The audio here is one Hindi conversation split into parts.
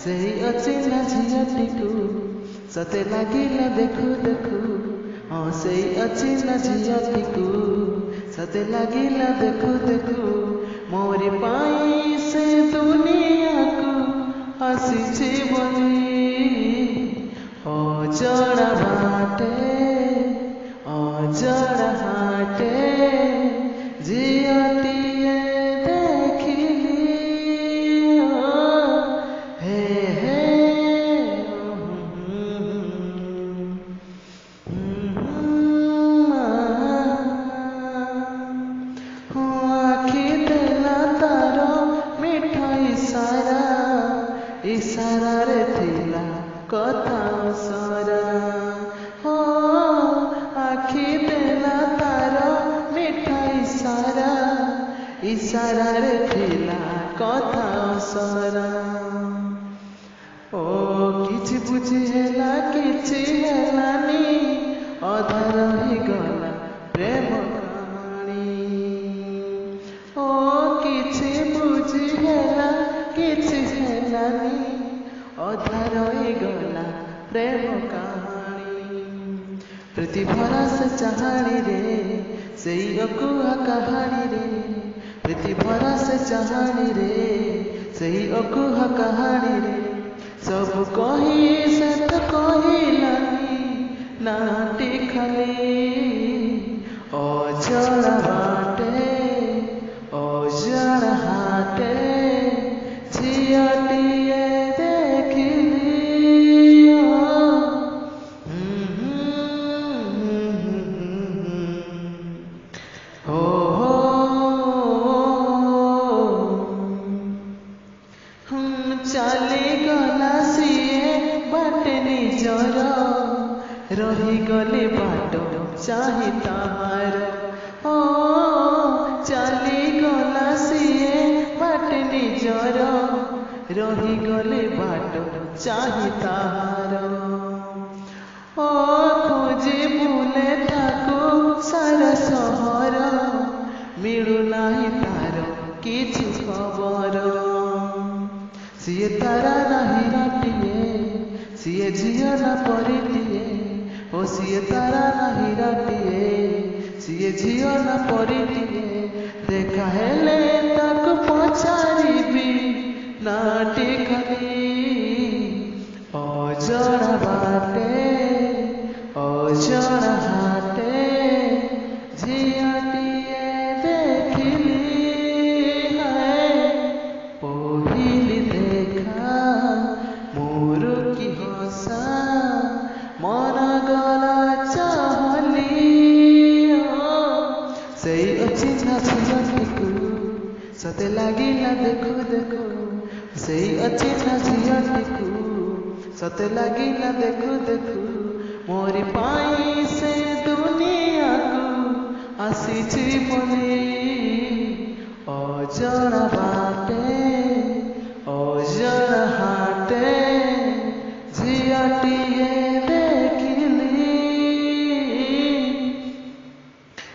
सही अचिन्हा झियटीकू सते लागिला देखू देखू हाँ सही अचिन्हा झियटीकू सते लागिला देखू देखू मोरी पाई से दुनिया को आसीछि बोली अजड़ा बाटे अजड़ा हाटे झियटीए देखिली हे हे आखि देला तार मिठा इशारा रे थिला कथा सारा हो आखि देला तार मिठा इशारा रे थिला कथा सारा ओ किछि बुझी हेला किछि हेलानी अधा रही गला प्रेम कहानी ओ किछि बुझी हेला किछि हेलानी अधा रही गला प्रेम कहानी प्रति भरा से चाहानी रे सेई अकुहा कहानी रे प्रति भरा से चाहानी रे सेई अकुहा कहानी रे सब कही से तो कहिलानी नाटी खाली अजड़ा बाटे अजड़ा हाटे झियटीए देखिली हो चली गला सीए बाटे निजर रही गले बाट चाहे तार ओ चली गला सीए बाटे निजर रही गले बाट चाहे तार ओ खोजे बुले ताको सारा सहर मिलू नाही तार किछि खबर सीए तारा नहीं राटिए सीए झिया ना परिटिए ओ सीए तारा नहीं राटिए सीए झिया ना परिटिए देखा हेले ताको पछारिबी नाटी खाली अजड़ा बाटे अजड़ा हाटे झियटीए देखिली है पहिली देखा मोर की हसा मन गला चाहली सही अचिन्हा झियटीकू सते लागिला देखू देखू सही अचिन्हा झियटीकू सते लागिला देखू देखू मोरी पाई से दुनिया को आसीछि बोली अजड़ा बाटे अजड़ा हाटे झियटीए देखिली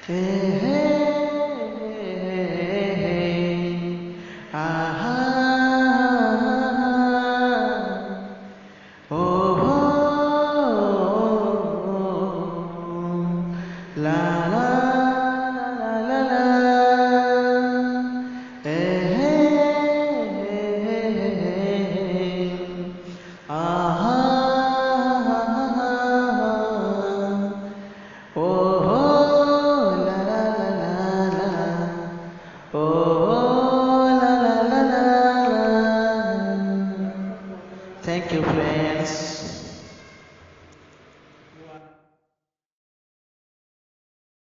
हे हे आहा ओ हो ला ला ला ला ला हे हे आहा ओ हो ला ला ला ला ओ ला ला ला ला थैंक यू फ्रेंड्स।